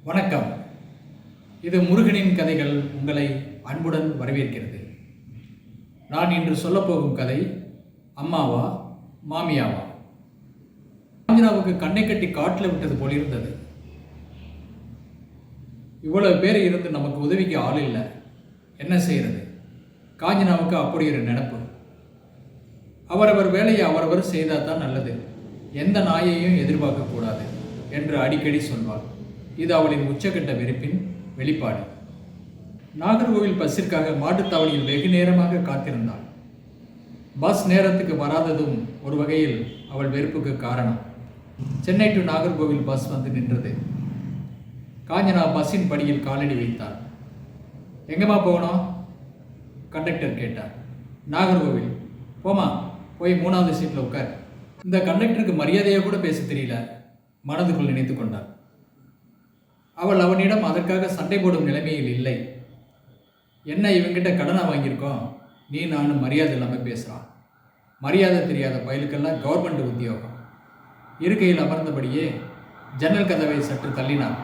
வணக்கம். இது முருகனின் கதைகள் உங்களை அன்புடன் வரவேற்கிறது. நான் இன்று சொல்லப்போகும் கதை அம்மாவா மாமியாவா. காஞ்சனாவுக்கு கண்ணை கட்டி காட்டில் விட்டது போல் இருந்தது. இவ்வளவு பேர் இருந்து நமக்கு உதவிக்கு ஆள் இல்லை, என்ன செய்யறது? காஞ்சனாவுக்கு அப்படி ஒரு நினைப்பு. அவரவர் வேலையை அவரவர் செய்தால் தான் நல்லது, எந்த நாயையும் எதிர்பார்க்கக்கூடாது என்று அடிக்கடி சொல்வார். இது அவளின் உச்சக்கட்ட வெறுப்பின் வெளிப்பாடு. நாகர்கோவில் பஸ்ஸிற்காக மாட்டுத்தாவணியில் வெகு நேரமாக காத்திருந்தாள். பஸ் நேரத்துக்கு வராததும் ஒரு வகையில் அவள் வெறுப்புக்கு காரணம். சென்னை டு நாகர்கோவில் பஸ் வந்து நின்றது. காஞ்சனா பஸ்ஸின் படியில் காலடி வைத்தாள். எங்கம்மா போகணும்? கண்டக்டர் கேட்டார். நாகர்கோவில். போமா, போய் 3வது சீட்டில் உட்கார். இந்த கண்டக்டருக்கு மரியாதையாக கூட பேச தெரியல, மனதுக்குள் நினைத்து கொண்டார். அவள் அவனிடம் அதற்காக சண்டை போடும் நிலைமையில் இல்லை. என்ன இவங்கிட்ட கடனை வாங்கியிருக்கோம், நீ நானும் மரியாதை இல்லாமல் பேசுகிறான். மரியாதை தெரியாத பயலுக்கெல்லாம் கவர்மெண்ட் உத்தியோகம். இருக்கையில் அமர்ந்தபடியே ஜன்னல் கதவை சற்று தள்ளினார்.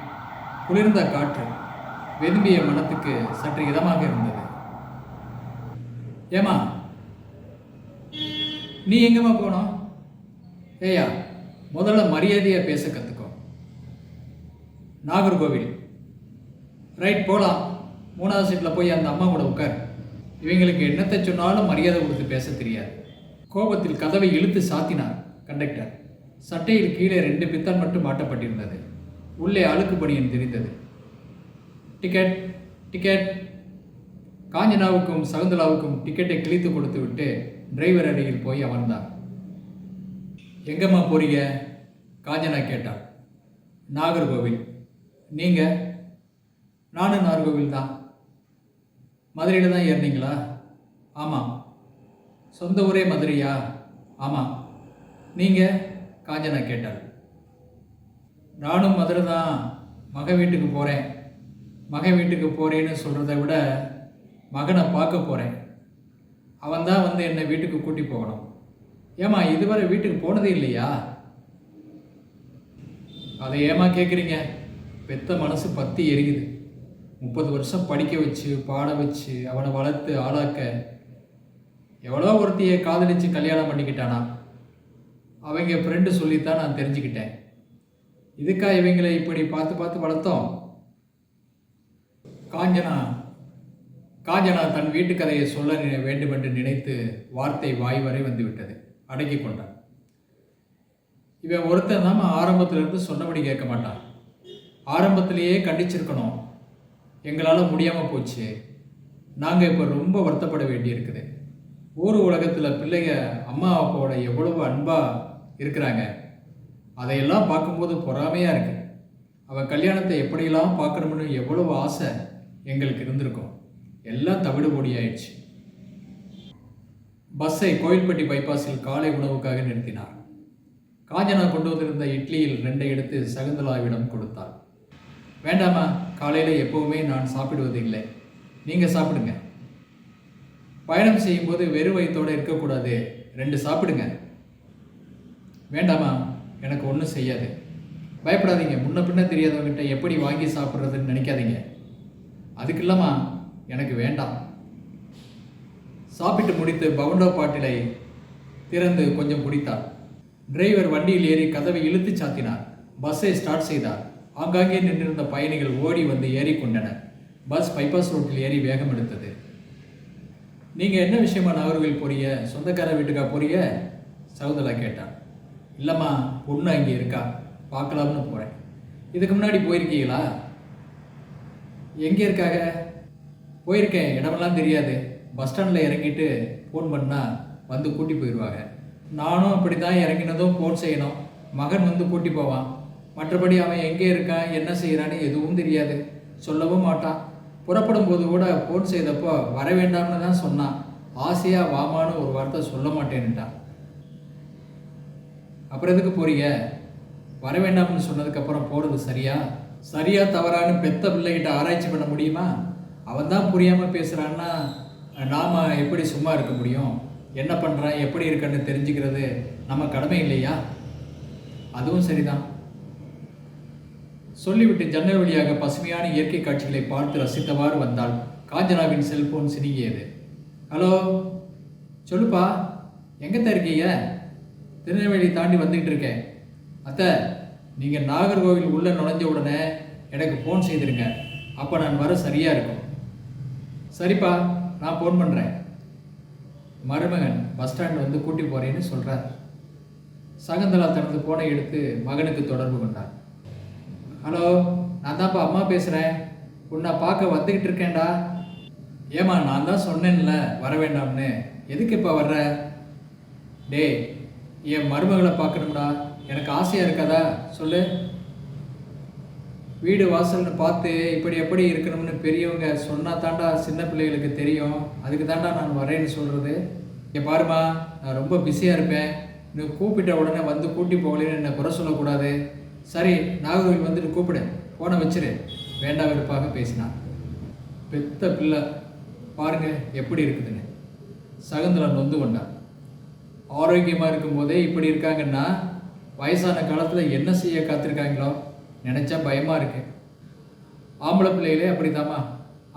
குளிர்ந்த காற்று வெதும்பிய மனத்துக்கு சற்று இதமாக இருந்தது. ஏமா, நீ எங்கம்மா போனோம்? ஏயா, முதல்ல மரியாதையாக பேச கற்றுக்கோ. நாகர்கோவில். ரைட், போகலாம். 3வது சீட்டில் போய் அந்த அம்மா கூட உட்கார். இவங்களுக்கு என்னத்தை சொன்னாலும் மரியாதை கொடுத்து பேச தெரியாது. கோபத்தில் கதவை இழுத்து சாத்தினார் கண்டக்டர். சட்டையில் கீழே 2 பித்தல் மட்டும் மாட்டப்பட்டிருந்தது. உள்ளே அழுக்கு பனியன் தெரிந்தது. Ticket ticket. காஞ்சனாவுக்கும் சகுந்தலாவுக்கும் டிக்கெட்டை கிழித்து கொடுத்து விட்டு டிரைவர் அருகில் போய் அமர்ந்தார். எங்கம்மா போறீங்க? காஞ்சனா கேட்டாள். நாகர்கோவில். நீங்கள்? நானும் நாகர்கோவில் தான். மதுரையில் தான் ஏறினீங்களா? ஆமாம். சொந்த ஊரே மதுரையா? ஆமாம். நீங்கள்? காஞ்சனா கேட்டாள். நானும் மதுரை தான். மகன் வீட்டுக்கு போகிறேன். மகன் வீட்டுக்கு போகிறேன்னு சொல்கிறத விட மகனை பார்க்க போகிறேன். அவன் தான் வந்து என்னை வீட்டுக்கு கூட்டி போகணும். ஏம்மா, இதுவரை வீட்டுக்கு போனதே இல்லையா? அதை ஏமா கேட்குறீங்க? பெத்த மனசு பற்றி எரியுது. 30 வருஷம் படிக்க வச்சு பாட வச்சு அவனை வளர்த்து ஆளாக்க எவ்வளோ ஒருத்தியை காதலிச்சு கல்யாணம் பண்ணிக்கிட்டானா. அவங்க ஃப்ரெண்டு சொல்லித்தான் நான் தெரிஞ்சுக்கிட்டேன். இதுக்கா இவங்களை இப்படி பார்த்து பார்த்து வளர்த்தோம்? காஞ்சனா தன் வீட்டு கதையை சொல்ல வேண்டுமென்று நினைத்து வார்த்தை வாய் வரை வந்துவிட்டது. அடக்கி கொண்டான். இவன் ஒருத்தன் தான் ஆரம்பத்திலிருந்து சொன்னபடி கேட்க மாட்டான். ஆரம்பத்திலேயே கண்டிச்சிருக்கணும். எங்களால் முடியாமல் போச்சு. நாங்கள் இப்போ ரொம்ப வருத்தப்பட வேண்டியிருக்குது. ஊர் உலகத்தில் பிள்ளைங்க அம்மா அப்பாவோட எவ்வளவு அன்பாக இருக்கிறாங்க. அதையெல்லாம் பார்க்கும்போது பொறாமையாக இருக்குது. அவன் கல்யாணத்தை எப்படியெல்லாம் பார்க்கணும்னு எவ்வளவு ஆசை எங்களுக்கு இருந்திருக்கும். எல்லாம் தவிடுபொடி ஆயிடுச்சு. பஸ்ஸை கோயில்பட்டி பைபாஸில் காலை உணவுக்காக நிறுத்தினார். காஞ்சனா கொண்டு வந்திருந்த இட்லியில் 2 எடுத்து சகுந்தலாவிடம் கொடுத்தாள். வேண்டாமா, காலையில் எப்போவுமே நான் சாப்பிடுவது இல்லை, நீங்கள் சாப்பிடுங்க. பயணம் செய்யும்போது வெறும் வயிற்றோடு இருக்கக்கூடாது, 2 சாப்பிடுங்க. வேண்டாமா, எனக்கு ஒன்றும் செய்யாது. பயப்படாதீங்க, முன்ன பின்ன தெரியாதவங்கிட்ட எப்படி வாங்கி சாப்பிட்றதுன்னு நினைக்காதீங்க. அதுக்கு இல்லைம்மா, எனக்கு வேண்டாம். சாப்பிட்டு முடித்து பவுண்டோ பாட்டிலை திறந்து கொஞ்சம் குடித்தார். டிரைவர் வண்டியில் ஏறி கதவை இழுத்து சாத்தினார். பஸ்ஸை ஸ்டார்ட் செய்தார். ஆங்காங்கே நின்றிருந்த பயணிகள் ஓடி வந்து ஏறிக்கொண்டனர். பஸ் பைபாஸ் ரோட்டில் ஏறி வேகம் எடுத்தது. நீங்கள் என்ன விஷயமா நாகர்கோவில் போறீங்க? சொந்தக்கார வீட்டுக்கா போறீங்க? சகுந்தலா கேட்டான். இல்லைம்மா, பொண்ணு அங்கே இருக்கா, பார்க்கலாம்னு போகிறேன். இதுக்கு முன்னாடி போயிருக்கீங்களா? எங்கே இருக்காங்க? போயிருக்கேன், இடமெல்லாம் தெரியாது. பஸ் ஸ்டாண்டில் இறங்கிட்டு ஃபோன் பண்ணால் வந்து கூட்டி போயிடுவாங்க. நானும் அப்படி தான் இறங்கினதும் ஃபோன் செய்யணும். மகன் வந்து கூட்டி போவான். மற்றபடி அவன் எங்கே இருக்கான் என்ன செய்கிறான்னு எதுவும் தெரியாது, சொல்லவும் மாட்டான். புறப்படும் போது கூட ஃபோன் செய்தப்போ வர வேண்டாம்னு தான் சொன்னான். ஆசையாக வாமான்னு ஒரு வார்த்தை சொல்ல மாட்டேன்னுட்டான். அப்புறம் எதுக்கு போறீங்க? வர வேண்டாம்னு சொன்னதுக்கப்புறம் போகிறது சரியா தவறான்னு பெத்த பிள்ளைகிட்ட ஆராய்ச்சி பண்ண முடியுமா? அவன் தான் புரியாமல் பேசுகிறான்னா நாம் எப்படி சும்மா இருக்க முடியும்? என்ன பண்ணுறான் எப்படி இருக்கன்னு தெரிஞ்சுக்கிறது நம்ம கடமை இல்லையா? அதுவும் சரிதான். சொல்லிவிட்டு ஜன்னல் வழியாக பசுமையான இயற்கை காட்சிகளை பார்த்து ரசித்தவாறு வந்தால் காஞ்சனாவின் செல்போன் சினிங்கியது. ஹலோ, சொல்லுப்பா, எங்கத்தான் இருக்கீங்க? திருநெல்வேலி தாண்டி வந்துக்கிட்டு இருக்கேன். அத்தை, நீங்கள் நாகர்கோவில் உள்ளே நுழைஞ்ச உடனே எனக்கு ஃபோன் செய்திருங்க. அப்போ நான் வர சரியாக இருக்கும். சரிப்பா, நான் ஃபோன் பண்ணுறேன். மருமகன் பஸ் ஸ்டாண்ட் வந்து கூட்டி போகிறேன்னு சொல்கிறார். சகுந்தலா தனது ஃபோனை எடுத்து மகனுக்கு தொடர்பு கொண்டார். ஹலோ, நான் தான்ப்பா அம்மா பேசுகிறேன். உன்னை பார்க்க வந்துக்கிட்டு இருக்கேன்டா. ஏம்மா, நான் தான் சொன்னேன்ல வர வேண்டாம்னு, எதுக்கு இப்போ வர்ற? டே, என் மருமகளை பார்க்கணும்டா, எனக்கு ஆசையாக இருக்காதா சொல்லு. வீடு வாசல்னு பார்த்து இப்படி எப்படி இருக்கணும்னு பெரியவங்க சொன்னால் தாண்டா சின்ன பிள்ளைகளுக்கு தெரியும். அதுக்கு தாண்டா நான் வரேன்னு சொல்கிறது. இங்கே பாருமா, நான் ரொம்ப பிஸியாக இருப்பேன். நீ கூப்பிட்ட உடனே வந்து கூட்டி போகலன்னு என்னை குறை சொல்லக்கூடாது. சரி, நாகர்கோவில் வந்துட்டு கூப்பிடு, ஃபோனை வச்சிரு. வேண்டாம் வெறுப்பாக பேசினான். பெத்த பிள்ளை பாருங்க எப்படி இருக்குதுன்னு சகுந்தலா நொந்து கொண்டான். ஆரோக்கியமாக இருக்கும்போதே இப்படி இருக்காங்கன்னா வயசான காலத்தில் என்ன செய்ய காத்திருக்காங்களோ நினச்சா பயமாக இருக்கு. ஆம்பளை பிள்ளைகளே அப்படித்தாம்மா,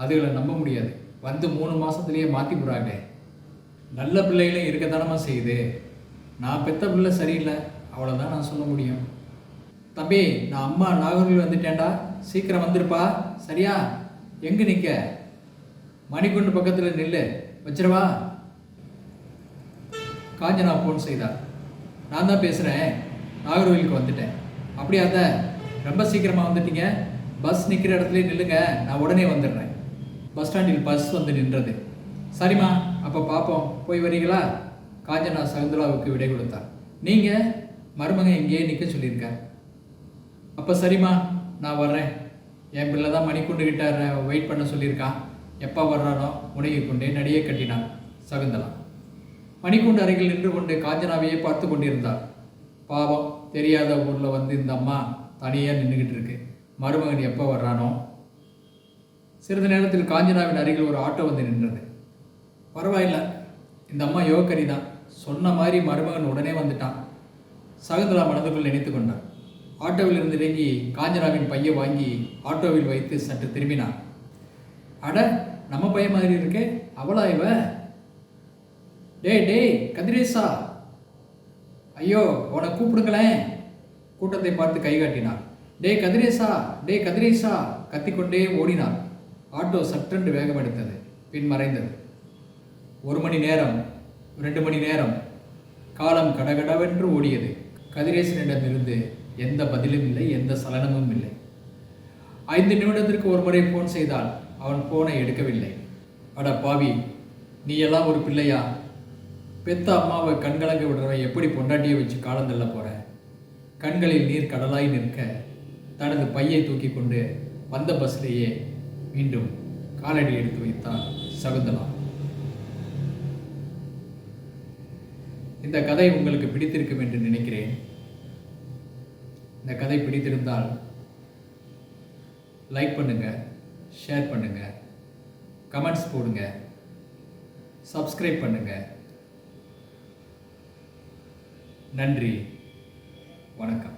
அதுகளை நம்ப முடியாது. வந்து 3 மாதத்துலேயே மாற்றி போடுறாங்க. நல்ல பிள்ளைகளும் இருக்கத்தானமா செய்யுது. நான் பெத்த பிள்ளை சரியில்லை, அவ்வளோதான் நான் சொல்ல முடியும். தம்பி, நான் அம்மா நாகர்கோவில் வந்துட்டேன்டா, சீக்கிரம் வந்துருப்பா. சரியா? எங்கே நிற்க? மணிக்குண்டு பக்கத்தில் நில்லு, வச்சிருவா. காஞ்சனா ஃபோன் செய்தார். நான் தான் பேசுகிறேன், நாகர்கோவிலுக்கு வந்துட்டேன். அப்படியா அத்தை, ரொம்ப சீக்கிரமாக வந்துட்டீங்க. பஸ் நிற்கிற இடத்துல நில்லுங்க, நான் உடனே வந்துடுறேன். பஸ் ஸ்டாண்டில் பஸ் வந்து நின்றது. சரிம்மா, அப்போ பார்ப்போம், போய் வரீங்களா? காஞ்சனா சகுந்தலாவுக்கு விடை கொடுத்தார். நீங்கள் மருமகன் இங்கேயே நிற்க சொல்லியிருக்கார். அப்போ சரிம்மா, நான் வர்றேன். என் பிள்ளை தான் மணிக்குண்டு கிட்ட வெயிட் பண்ண சொல்லியிருக்கான். எப்போ வர்றானோ முனையை கொண்டே நடியை கட்டினான் சகுந்தலா. மணிக்குண்டு அருகில் நின்று கொண்டு காஞ்சனாவையே பார்த்து கொண்டிருந்தார். பாவம், தெரியாத ஊரில் வந்து இந்த அம்மா தனியாக நின்றுக்கிட்டு இருக்கு. மருமகன் எப்போ வர்றானோ. சிறிது நேரத்தில் காஞ்சனாவின் அருகில் ஒரு ஆட்டோ வந்து நின்றது. பரவாயில்லை, இந்த அம்மா யோகரி தான், சொன்ன மாதிரி மருமகன் உடனே வந்துட்டான். சகுந்தலா மனதுக்குள் நினைத்து கொண்டான். ஆட்டோவில் இருந்து இறங்கி காஞ்சனாவின் பையை வாங்கி ஆட்டோவில் வைத்து சற்று திரும்பினான். அட, நம்ம பையன் மாதிரி இருக்கே, அவளா இவ? டேய் கதிரேசா, ஐயோ உன்னை கூப்பிடுங்களேன். கூட்டத்தை பார்த்து கை காட்டினார். டே கதிரேசா கத்திக்கொண்டே ஓடினார். ஆட்டோ சற்றென்று வேகம் எடுத்தது, பின் மறைந்தது. 1 மணி நேரம், 2 மணி நேரம், காலம் கடகடவென்று ஓடியது. கதிரேசனிடமிருந்து எந்த பதிலும் இல்லை, எந்த சலனமும் இல்லை. 5 நிமிடத்திற்கு ஒரு முறை ஃபோன் செய்தால் அவன் ஃபோனை எடுக்கவில்லை. அட பாவி, நீ எல்லாம் ஒரு பிள்ளையா? பெத்த அம்மாவை கண்கலங்க விடுறவன் எப்படி பொண்டாட்டியை வச்சு காலம் தள்ள போற? கண்களில் நீர் கடலாய் நிற்க தனது பையை தூக்கி கொண்டு வந்த பஸ்லேயே மீண்டும் காலடி எடுத்து வைத்தான் சகுந்தலா. இந்த கதை உங்களுக்கு பிடித்திருக்கும் என்று நினைக்கிறேன். இந்த கதை பிடித்திருந்தால் லைக் பண்ணுங்க, ஷேர் பண்ணுங்க, கமெண்ட்ஸ் போடுங்க, சப்ஸ்கிரைப் பண்ணுங்க. நன்றி, வணக்கம்.